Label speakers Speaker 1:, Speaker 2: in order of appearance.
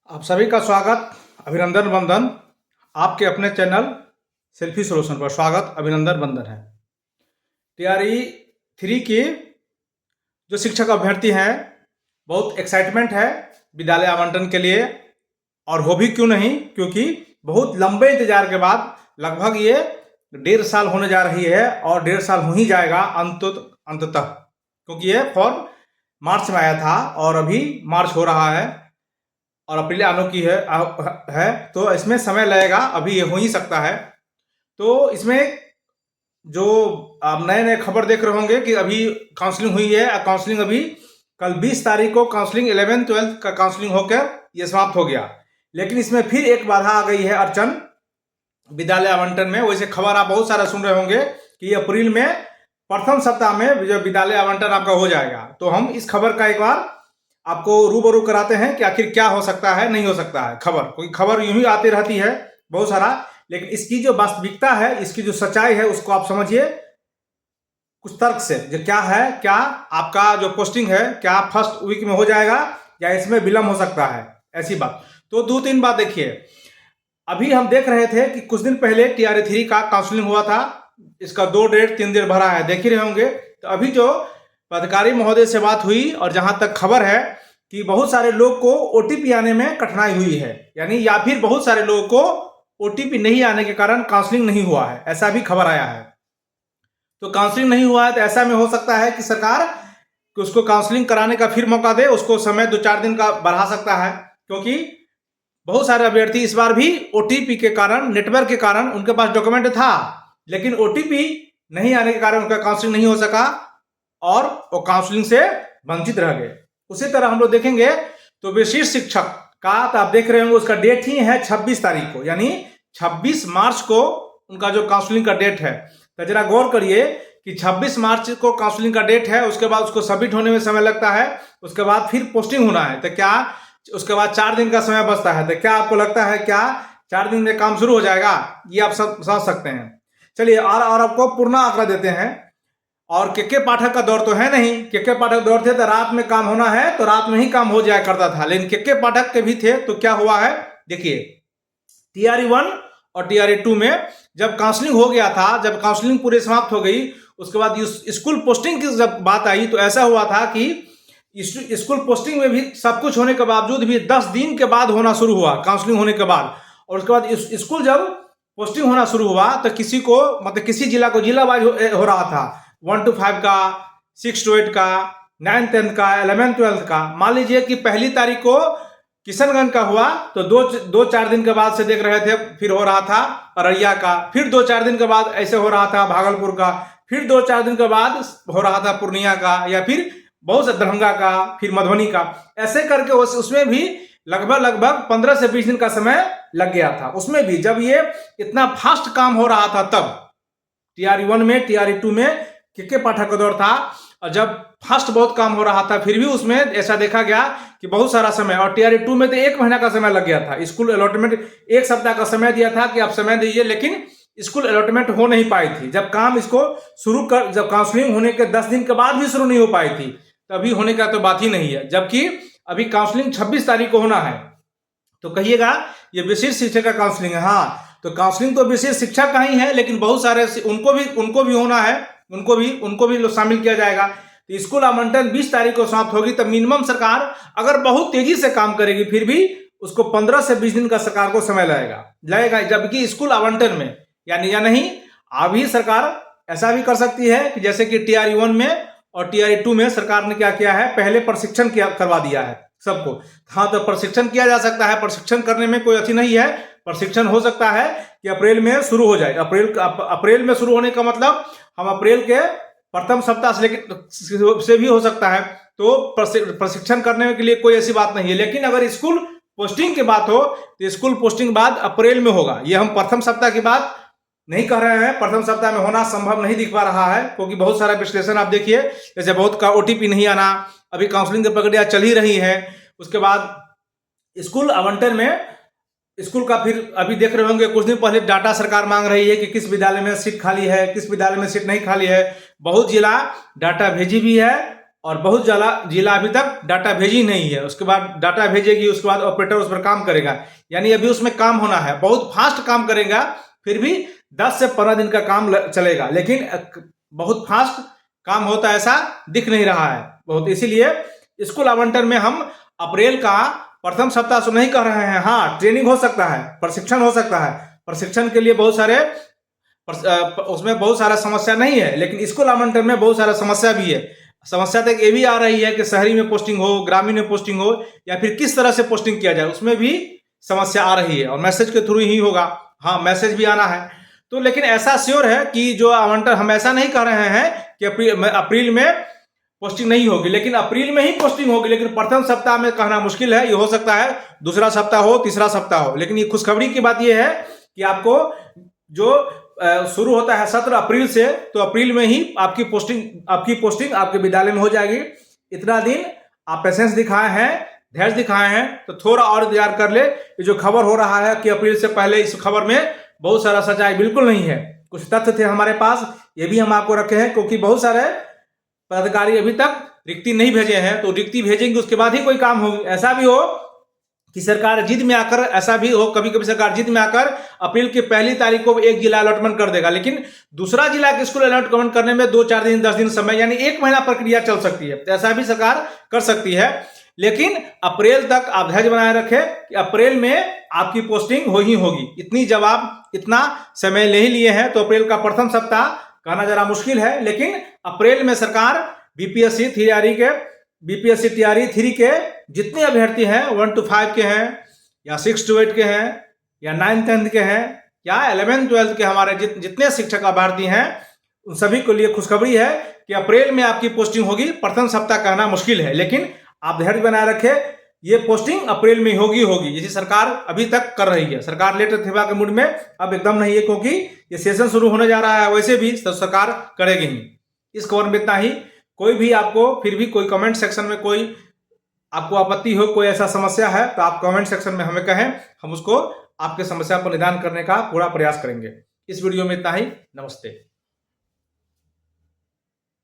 Speaker 1: आप सभी का स्वागत, अभिनंदन वंदन। आपके अपने चैनल सेल्फी सोल्यूशन पर स्वागत, अभिनंदन वंदन है। टीआरई 3 की जो शिक्षक अभ्यर्थी हैं, बहुत एक्साइटमेंट है विद्यालय आवंटन के लिए। और हो भी क्यों नहीं, क्योंकि बहुत लंबे इंतजार के बाद लगभग ये 1.5 साल होने जा रही है और 1.5 साल हो ही जाएगा अंततः, क्योंकि ये फॉर्म मार्च में आया था और अभी मार्च हो रहा है और अप्रैल आने की है तो इसमें समय लगेगा, अभी ये हो ही सकता है। तो इसमें जो आप नए नए खबर देख रहे होंगे कि अभी काउंसलिंग हुई है। काउंसलिंग अभी कल 20 तारीख को काउंसलिंग 11th-12th का काउंसलिंग होकर ये समाप्त हो गया, लेकिन इसमें फिर एक बाधा आ गई है, अड़चन विद्यालय आवंटन में। वैसे खबर आप बहुत सारा सुन रहे होंगे कि अप्रैल में प्रथम सप्ताह में जो विद्यालय आवंटन आपका हो जाएगा। तो हम इस खबर का एक बार आपको रूबरू कराते हैं कि आखिर क्या हो सकता है, नहीं हो सकता है खबर, क्योंकि खबर यूं ही आती रहती है बहुत सारा, लेकिन इसकी जो वास्तविकता है, इसकी जो सच्चाई है, उसको आप समझिए कुछ तर्क से। जो क्या है, क्या आपका जो पोस्टिंग है, क्या फर्स्ट वीक में हो जाएगा या इसमें विलम्ब हो सकता है, ऐसी बात। तो 2-3 बात देखिए। अभी हम देख रहे थे कि कुछ दिन पहले टीआरई 3 का काउंसलिंग हुआ था, इसका 2 डेट 3 दिन भरा है, देख ही रहे होंगे। तो अभी जो पदाधिकारी महोदय से बात हुई और जहां तक खबर है कि बहुत सारे लोग को ओटीपी आने में कठिनाई हुई है, यानी या फिर बहुत सारे लोगों को ओटीपी नहीं आने के कारण काउंसलिंग नहीं हुआ है, ऐसा भी खबर आया है। तो काउंसलिंग नहीं हुआ है तो ऐसा में हो सकता है कि सरकार कि उसको काउंसलिंग कराने का फिर मौका दे, उसको समय 2-4 दिन का बढ़ा सकता है, क्योंकि बहुत सारे अभ्यर्थी इस बार भी ओटीपी के कारण, नेटवर्क के कारण उनके पास डॉक्यूमेंट था, लेकिन ओटीपी नहीं आने के कारण उनका काउंसलिंग नहीं हो सका और वो काउंसलिंग से वंचित रह गए। उसी तरह हम लोग देखेंगे तो विशिष्ट शिक्षक का, तो आप देख रहे होंगे उसका डेट ही है 26 तारीख को, यानी 26 मार्च को उनका जो काउंसलिंग का डेट है। तो जरा गौर करिए कि 26 मार्च को काउंसलिंग का डेट है, उसके बाद उसको सबमिट होने में समय लगता है, उसके बाद फिर पोस्टिंग होना है। तो क्या उसके बाद 4 दिन का समय बचता है। तो क्या आपको लगता है क्या 4 दिन में काम शुरू हो जाएगा? ये आप सब समझ सकते हैं। चलिए और आपको पूर्ण आंकड़ा देते हैं। और के पाठक का दौर तो है नहीं, के पाठक दौर थे तो रात में काम होना है तो रात में ही काम हो जाया करता था, लेकिन के पाठक के भी थे। तो क्या हुआ है देखिए, टीआरई 1 और टीआरई 2 में जब काउंसलिंग हो गया था, जब काउंसलिंग पूरी समाप्त हो गई, उसके बाद स्कूल पोस्टिंग की जब बात आई तो ऐसा हुआ था कि स्कूल पोस्टिंग में भी सब कुछ होने के बावजूद भी 10 दिन के बाद होना शुरू हुआ, काउंसलिंग होने के बाद। और उसके बाद स्कूल जब पोस्टिंग होना शुरू हुआ तो किसी को, मतलब किसी जिला को जिला वाइज हो रहा था, 1 to 5 का, 6 to 8 का, 9-10 का, 11-12 का। मान लीजिए कि पहली तारीख को किशनगंज का हुआ तो 2-4 दिन के बाद से देख रहे थे फिर हो रहा था अररिया का, फिर 2-4 दिन के बाद ऐसे हो रहा था भागलपुर का, फिर 2-4 दिन के बाद हो रहा था पूर्णिया का, या फिर बहुत से दरभंगा का, फिर मधुबनी का। ऐसे करके उसमें भी लगभग 15 से 20 दिन का समय लग गया था। उसमें भी जब ये इतना फास्ट काम हो रहा था तब टीआरई 1 में, टीआरई 2 में के पाठक का दौर था, और जब फास्ट बहुत काम हो रहा था फिर भी उसमें ऐसा देखा गया कि बहुत सारा समय, और टीआरई 2 में तो 1 महीना का समय लग गया था। स्कूल अलॉटमेंट 1 सप्ताह का समय दिया था कि आप समय दीजिए, लेकिन स्कूल अलॉटमेंट हो नहीं पाई थी। जब काम इसको शुरू कर, जब काउंसलिंग होने के 10 दिन के बाद भी शुरू नहीं हो पाई थी, तभी होने का तो बात ही नहीं है। जबकि अभी काउंसलिंग 26 तारीख को होना है। तो कहिएगा ये विशिष्ट शिक्षक का काउंसलिंग है। हाँ, तो काउंसलिंग तो विशिष्ट शिक्षक का ही है, लेकिन बहुत सारे उनको भी होना है, उनको भी शामिल किया जाएगा। तो स्कूल आवंटन 20 तारीख को समाप्त होगी, तब मिनिमम सरकार अगर बहुत तेजी से काम करेगी फिर भी उसको 15 से 20 दिन का सरकार को समय लगेगा। जबकि स्कूल आवंटन में यानी या नहीं, अभी सरकार ऐसा भी कर सकती है कि जैसे कि टीआरई 1 में और टीआरई 2 में सरकार ने क्या किया है, पहले प्रशिक्षण करवा दिया है सबको। हाँ, तो प्रशिक्षण किया जा सकता है, प्रशिक्षण करने में कोई अथी नहीं है। प्रशिक्षण हो सकता है कि अप्रैल में शुरू हो जाए। अप्रैल में शुरू होने का मतलब हम अप्रैल के प्रथम सप्ताह से भी हो सकता है। तो प्रशिक्षण करने के लिए कोई ऐसी बात नहीं है। लेकिन अगर स्कूल पोस्टिंग की बात हो तो स्कूल पोस्टिंग बाद अप्रैल में होगा। ये हम प्रथम सप्ताह की बात नहीं कह रहे हैं, प्रथम सप्ताह में होना संभव नहीं दिख पा रहा है, क्योंकि बहुत सारा विश्लेषण आप देखिए, जैसे बहुत का ओटीपी नहीं आना, अभी काउंसलिंग की प्रक्रिया चल ही रही है। उसके बाद स्कूल आवंटन में स्कूल का फिर अभी देख रहे होंगे कुछ दिन पहले डाटा सरकार मांग रही है कि किस विद्यालय में सीट खाली है, किस विद्यालय में सीट नहीं खाली है। बहुत जिला डाटा भेजी भी है और बहुत जिला अभी तक डाटा भेजी नहीं है। उसके बाद डाटा भेजेगी, उसके बाद ऑपरेटर उस पर काम करेगा। यानी अभी उसमें काम होना है, बहुत फास्ट काम करेगा, फिर भी 10 से 15 दिन का काम चलेगा, लेकिन बहुत फास्ट काम होता ऐसा दिख नहीं रहा है बहुत। इसीलिए स्कूल आवंटन में हम अप्रैल का प्रथम सप्ताह से नहीं कह रहे हैं। हाँ, ट्रेनिंग हो सकता है, प्रशिक्षण हो सकता है, प्रशिक्षण के लिए बहुत सारे उसमें बहुत सारा समस्या नहीं है, लेकिन स्कूल आवंटन में बहुत सारा समस्या भी है। समस्या तक ये भी आ रही है कि शहरी में पोस्टिंग हो, ग्रामीण में पोस्टिंग हो, या फिर किस तरह से पोस्टिंग किया जाए, उसमें भी समस्या आ रही है, और मैसेज के थ्रू ही होगा। हाँ, मैसेज भी आना है तो, लेकिन ऐसा श्योर है कि जो आवंटन, हम ऐसा नहीं कह रहे हैं कि अप्रैल में पोस्टिंग नहीं होगी, लेकिन अप्रैल में ही पोस्टिंग होगी। लेकिन प्रथम सप्ताह में कहना मुश्किल है, ये हो सकता है दूसरा सप्ताह हो, तीसरा सप्ताह हो। लेकिन ये खुशखबरी की बात ये है कि आपको जो शुरू होता है 17 अप्रैल से, तो अप्रैल में ही आपकी पोस्टिंग आपके विद्यालय में हो जाएगी। इतना दिन आप पेशेंस दिखाए हैं, धैर्य दिखाए हैं, तो थोड़ा और इंतजार कर ले। ये जो खबर हो रहा है कि अप्रैल से पहले, इस खबर में बहुत सारा सच्चाई बिल्कुल नहीं है। कुछ तथ्य थे हमारे पास, ये भी हम आपको रखे हैं, क्योंकि बहुत सारे पदाधिकारी अभी तक रिक्ति नहीं भेजे हैं, तो रिक्ति भेजेंगे उसके बाद ही कोई काम होगी। ऐसा भी हो कि सरकार जिद में आकर, ऐसा भी हो कभी कभी सरकार जिद में आकर अप्रैल की पहली तारीख को एक जिला अलॉटमेंट कर देगा, लेकिन दूसरा जिला के स्कूल अलॉटमेंट करने में 2-4 दिन 10 दिन समय, यानी 1 महीना प्रक्रिया चल सकती है। तो ऐसा भी सरकार कर सकती है, लेकिन अप्रैल तक आप धैर्य बनाए रखें कि अप्रैल में आपकी पोस्टिंग हो ही होगी। इतना समय ले ही लिए हैं, तो अप्रैल का प्रथम सप्ताह कहना जरा मुश्किल है, लेकिन अप्रैल में सरकार बीपीएससी टीआरई 3 के जितने अभ्यर्थी हैं, 1 to 5 के हैं, या 6 to 8 के हैं, या 9th-10th के हैं, या 11th-12th के हमारे जितने शिक्षक अभ्यर्थी हैं, उन सभी के लिए खुशखबरी है कि अप्रैल में आपकी पोस्टिंग होगी। प्रथम सप्ताह कहना मुश्किल है, लेकिन आप धैर्य बनाए रखें, ये पोस्टिंग अप्रैल में होगी, जैसी सरकार अभी तक कर रही है। सरकार लेटर सेवा के मूड में अब एकदम नहीं है, क्योंकि ये सेशन शुरू होने जा रहा है, वैसे भी तो सरकार करेगी ही। इस खबर में इतना ही। कोई भी आपको फिर भी कोई कमेंट सेक्शन में कोई आपको आपत्ति हो, कोई ऐसा समस्या है, तो आप कमेंट सेक्शन में हमें कहें, हम उसको आपके समस्या पर निदान करने का पूरा प्रयास करेंगे। इस वीडियो में इतना ही। नमस्ते।